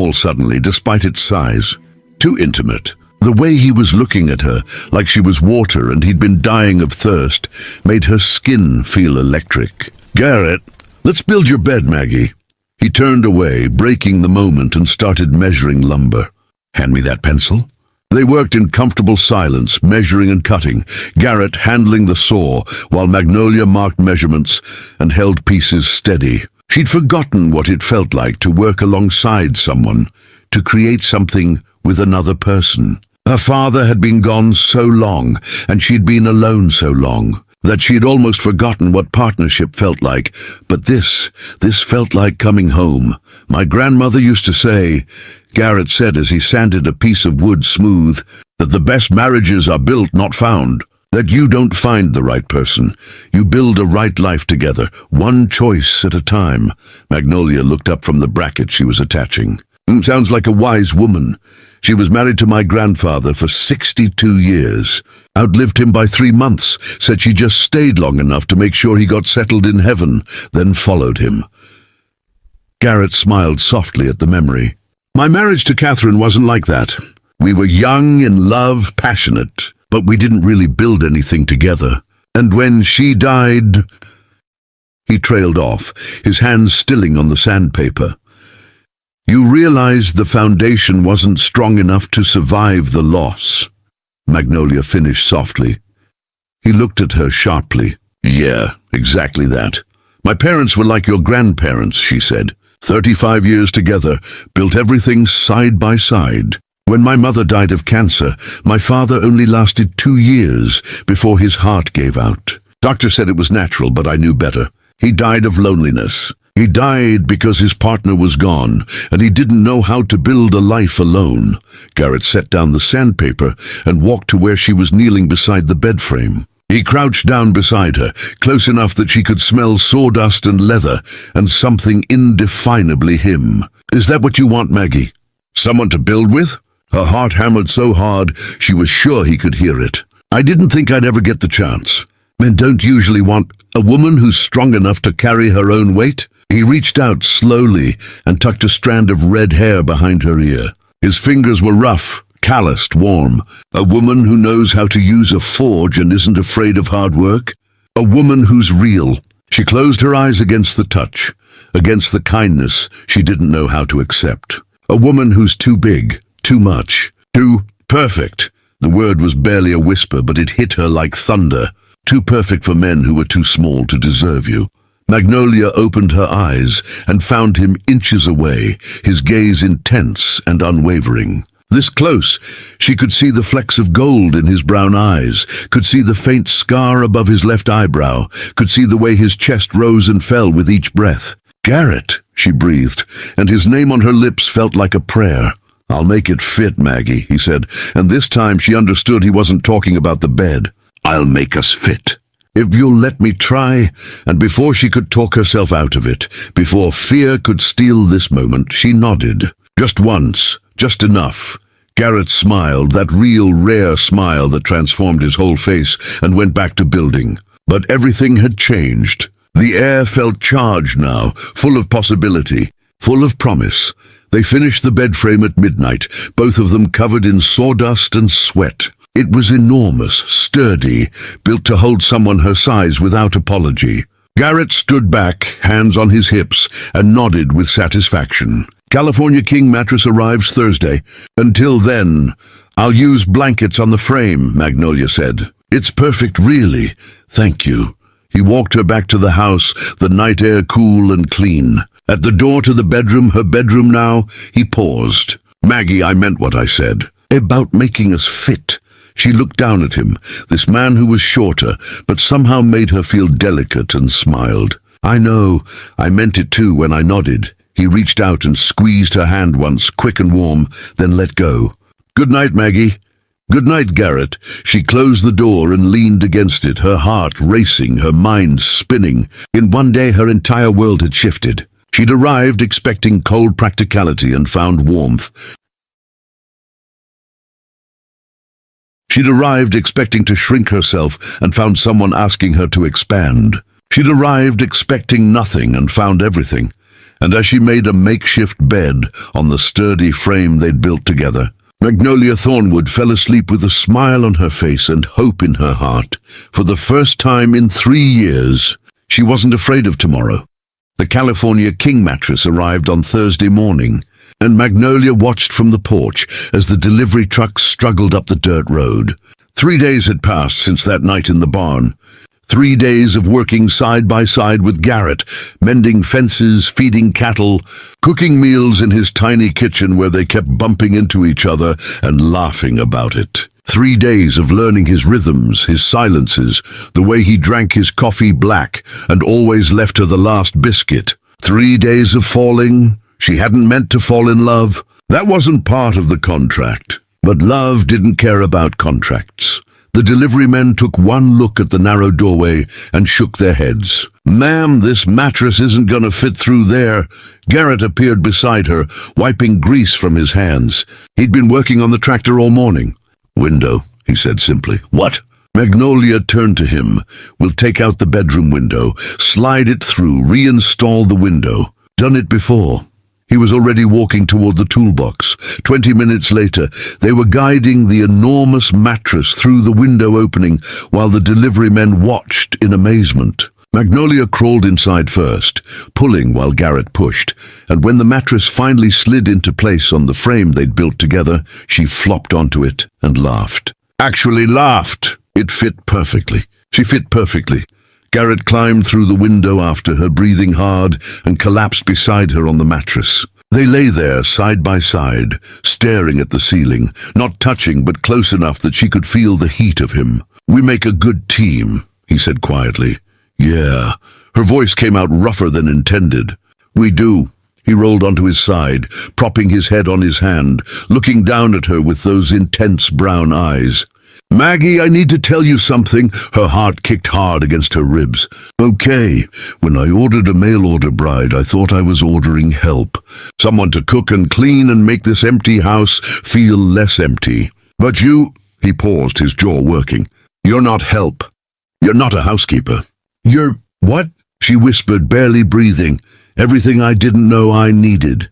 All suddenly, despite its size. Too intimate. The way he was looking at her, like she was water and he'd been dying of thirst, made her skin feel electric. "Garrett, let's build your bed, Maggie." He turned away, breaking the moment, and started measuring lumber. "Hand me that pencil." They worked in comfortable silence, measuring and cutting, Garrett handling the saw, while Magnolia marked measurements and held pieces steady. She'd forgotten what it felt like to work alongside someone, to create something with another person. Her father had been gone so long, and she'd been alone so long, that she'd almost forgotten what partnership felt like. But this felt like coming home. "My grandmother used to say," Garrett said as he sanded a piece of wood smooth, "that the best marriages are built, not found. That you don't find the right person. You build a right life together, one choice at a time." Magnolia looked up from the bracket she was attaching. "Sounds like a wise woman. She was married to my grandfather for 62 years. Outlived him by 3 months. Said she just stayed long enough to make sure he got settled in heaven, then followed him." Garrett smiled softly at the memory. "My marriage to Catherine wasn't like that. We were young, in love, passionate, but we didn't really build anything together. And when she died..." He trailed off, his hands stilling on the sandpaper. "You realized the foundation wasn't strong enough to survive the loss," Magnolia finished softly. He looked at her sharply. "Yeah, exactly that. My parents were like your grandparents," she said. 35 years together, built everything side by side. When my mother died of cancer, my father only lasted 2 years before his heart gave out. Doctor said it was natural, but I knew better. He died of loneliness. He died because his partner was gone, and he didn't know how to build a life alone." Garrett set down the sandpaper and walked to where she was kneeling beside the bed frame. He crouched down beside her, close enough that she could smell sawdust and leather, and something indefinably him. "Is that what you want, Maggie? Someone to build with?" Her heart hammered so hard she was sure he could hear it. "I didn't think I'd ever get the chance. Men don't usually want a woman who's strong enough to carry her own weight." He reached out slowly and tucked a strand of red hair behind her ear. His fingers were rough, calloused, warm. "A woman who knows how to use a forge and isn't afraid of hard work. A woman who's real." She closed her eyes against the touch, against the kindness she didn't know how to accept. "A woman who's too big, too much, too perfect." The word was barely a whisper, but it hit her like thunder. "Too perfect for men who were too small to deserve you." Magnolia opened her eyes and found him inches away, his gaze intense and unwavering. This close, she could see the flecks of gold in his brown eyes, could see the faint scar above his left eyebrow, could see the way his chest rose and fell with each breath. "Garrett," she breathed, and his name on her lips felt like a prayer. "I'll make it fit, Maggie," he said, and this time she understood he wasn't talking about the bed. "I'll make us fit. If you'll let me try." And before she could talk herself out of it, before fear could steal this moment, she nodded. Just once, just enough. Garrett smiled, that real, rare smile that transformed his whole face, and went back to building. But everything had changed. The air felt charged now, full of possibility, full of promise. They finished the bed frame at midnight, both of them covered in sawdust and sweat. It was enormous, sturdy, built to hold someone her size without apology. Garrett stood back, hands on his hips, and nodded with satisfaction. "California King mattress arrives Thursday. Until then, I'll use blankets on the frame," Magnolia said. "It's perfect, really. Thank you." He walked her back to the house, the night air cool and clean. At the door to the bedroom, her bedroom now, he paused. "Maggie, I meant what I said. About making us fit." She looked down at him, this man who was shorter, but somehow made her feel delicate, and smiled. "I know, I meant it too when I nodded." He reached out and squeezed her hand once, quick and warm, then let go. "Good night, Maggie." "Good night, Garrett." She closed the door and leaned against it, her heart racing, her mind spinning. In one day her entire world had shifted. She'd arrived expecting cold practicality and found warmth. She'd arrived expecting to shrink herself and found someone asking her to expand. She'd arrived expecting nothing and found everything. and as she made a makeshift bed on the sturdy frame they'd built together, Magnolia Thornwood fell asleep with a smile on her face and hope in her heart. For the first time in 3 years, she wasn't afraid of tomorrow. The California King mattress arrived on Thursday morning, and Magnolia watched from the porch as the delivery truck struggled up the dirt road. 3 days had passed since that night in the barn. 3 days of working side by side with Garrett, mending fences, feeding cattle, cooking meals in his tiny kitchen where they kept bumping into each other and laughing about it. 3 days of learning his rhythms, his silences, the way he drank his coffee black and always left her the last biscuit. 3 days of falling. She hadn't meant to fall in love. That wasn't part of the contract. But love didn't care about contracts. The delivery men took one look at the narrow doorway and shook their heads. "Ma'am, this mattress isn't going to fit through there." Garrett appeared beside her, wiping grease from his hands. He'd been working on the tractor all morning. "Window," he said simply. "What?" Magnolia turned to him. "We'll take out the bedroom window, slide it through, reinstall the window. Done it before." He was already walking toward the toolbox. 20 minutes later, they were guiding the enormous mattress through the window opening while the delivery men watched in amazement. Magnolia crawled inside first, pulling while Garrett pushed, and when the mattress finally slid into place on the frame they'd built together, she flopped onto it and laughed. Actually laughed. It fit perfectly. She fit perfectly. Garrett climbed through the window after her, breathing hard, and collapsed beside her on the mattress. They lay there, side by side, staring at the ceiling, not touching but close enough that she could feel the heat of him. "We make a good team," he said quietly. "Yeah." Her voice came out rougher than intended. "We do." He rolled onto his side, propping his head on his hand, looking down at her with those intense brown eyes. "Maggie, I need to tell you something." Her heart kicked hard against her ribs. "Okay, when I ordered a mail-order bride, I thought I was ordering help. Someone to cook and clean and make this empty house feel less empty. But you—" he paused, his jaw working. "You're not help. You're not a housekeeper. You're—" "What?" she whispered, barely breathing. "Everything I didn't know I needed."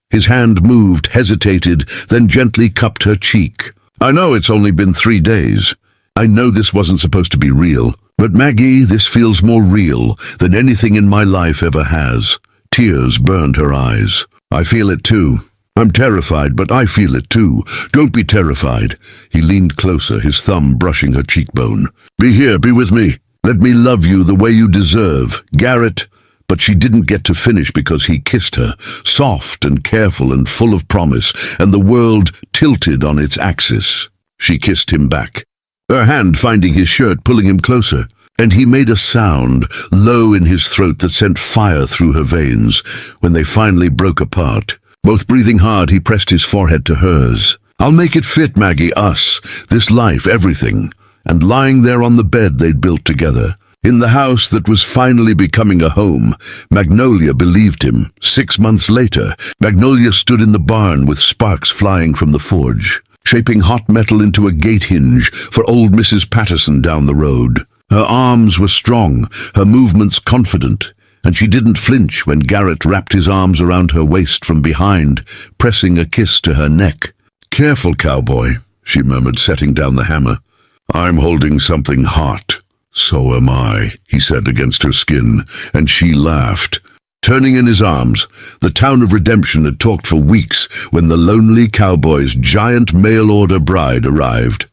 His hand moved, hesitated, then gently cupped her cheek. "I know it's only been 3 days. I know this wasn't supposed to be real. But Maggie, this feels more real than anything in my life ever has." Tears burned her eyes. "I feel it too. I'm terrified, but I feel it too. Don't be terrified." He leaned closer, his thumb brushing her cheekbone. "Be here, be with me. Let me love you the way you deserve, Garrett." But she didn't get to finish because he kissed her, soft and careful and full of promise, and the world tilted on its axis. She kissed him back, her hand finding his shirt, pulling him closer, and he made a sound, low in his throat, that sent fire through her veins. When they finally broke apart, both breathing hard, he pressed his forehead to hers. "I'll make it fit, Maggie, us, this life, everything." And lying there on the bed they'd built together, in the house that was finally becoming a home, Magnolia believed him. 6 months later, Magnolia stood in the barn with sparks flying from the forge, shaping hot metal into a gate hinge for old Mrs. Patterson down the road. Her arms were strong, her movements confident, and she didn't flinch when Garrett wrapped his arms around her waist from behind, pressing a kiss to her neck. "Careful, cowboy," she murmured, setting down the hammer. "I'm holding something hot." "So am I," he said against her skin, and she laughed. Turning in his arms, the town of Redemption had talked for weeks when the lonely cowboy's giant mail-order bride arrived.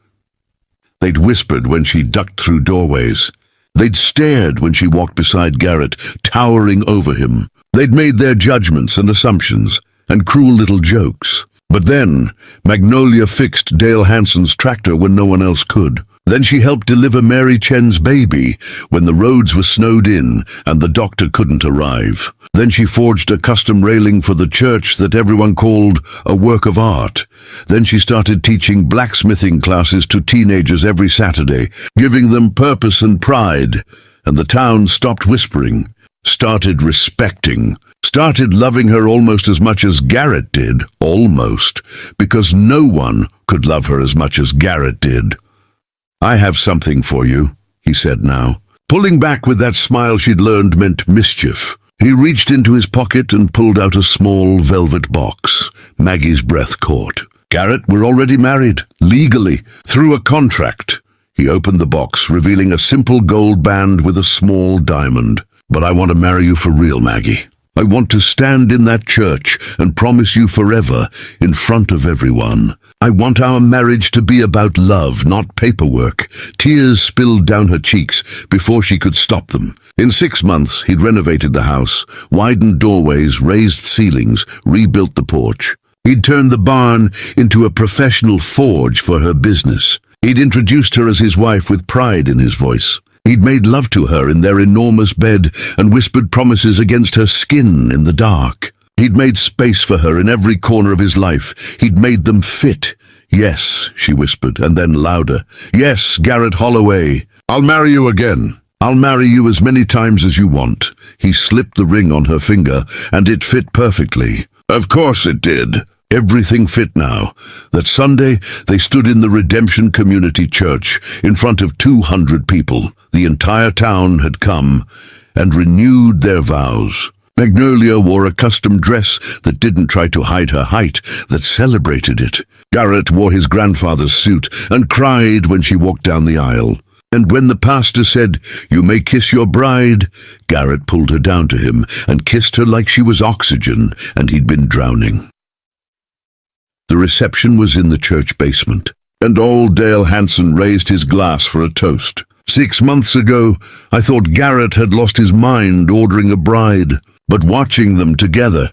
They'd whispered when she ducked through doorways. They'd stared when she walked beside Garrett, towering over him. They'd made their judgments and assumptions, and cruel little jokes. But then, Magnolia fixed Dale Hanson's tractor when no one else could. Then she helped deliver Mary Chen's baby when the roads were snowed in and the doctor couldn't arrive. Then she forged a custom railing for the church that everyone called a work of art. Then she started teaching blacksmithing classes to teenagers every Saturday, giving them purpose and pride. And the town stopped whispering, started respecting, started loving her almost as much as Garrett did, almost, because no one could love her as much as Garrett did. "I have something for you," he said now, pulling back with that smile she'd learned meant mischief. He reached into his pocket and pulled out a small velvet box. Maggie's breath caught. "Garrett, we're already married, legally, through a contract." He opened the box, revealing a simple gold band with a small diamond. "But I want to marry you for real, Maggie. I want to stand in that church and promise you forever, in front of everyone. I want our marriage to be about love, not paperwork." Tears spilled down her cheeks before she could stop them. In 6 months, he'd renovated the house, widened doorways, raised ceilings, rebuilt the porch. He'd turned the barn into a professional forge for her business. He'd introduced her as his wife with pride in his voice. He'd made love to her in their enormous bed and whispered promises against her skin in the dark. He'd made space for her in every corner of his life. He'd made them fit. "Yes," she whispered, and then louder. "Yes, Garrett Holloway. I'll marry you again. I'll marry you as many times as you want." He slipped the ring on her finger, and it fit perfectly. Of course it did. Everything fit now. That Sunday, they stood in the Redemption Community Church in front of 200 people. The entire town had come and renewed their vows. Magnolia wore a custom dress that didn't try to hide her height, that celebrated it. Garrett wore his grandfather's suit and cried when she walked down the aisle. And when the pastor said, "You may kiss your bride," Garrett pulled her down to him and kissed her like she was oxygen and he'd been drowning. The reception was in the church basement, and old Dale Hanson raised his glass for a toast. 6 months ago, I thought Garrett had lost his mind ordering a bride, but watching them together.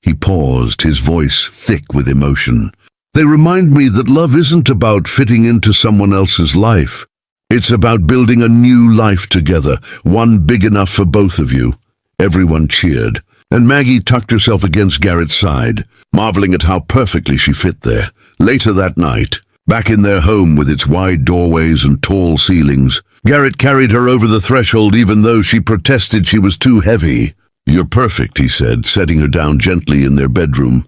He paused, his voice thick with emotion. They remind me that love isn't about fitting into someone else's life. It's about building a new life together, one big enough for both of you. Everyone cheered, and Maggie tucked herself against Garrett's side, marveling at how perfectly she fit there. Later that night, back in their home with its wide doorways and tall ceilings, Garrett carried her over the threshold even though she protested she was too heavy. "You're perfect," he said, setting her down gently in their bedroom.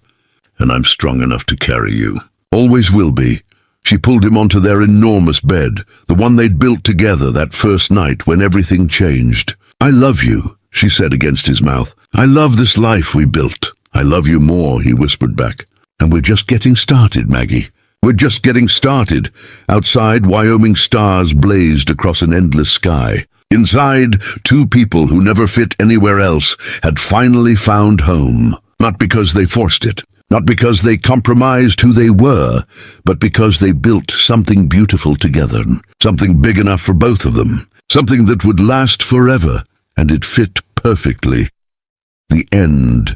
"And I'm strong enough to carry you. Always will be." She pulled him onto their enormous bed, the one they'd built together that first night when everything changed. "I love you," she said against his mouth. "I love this life we built." "I love you more," he whispered back. "And we're just getting started, Maggie. We're just getting started." Outside, Wyoming stars blazed across an endless sky. Inside, 2 people who never fit anywhere else had finally found home. Not because they forced it, not because they compromised who they were, but because they built something beautiful together, something big enough for both of them, something that would last forever, and it fit perfectly. The end.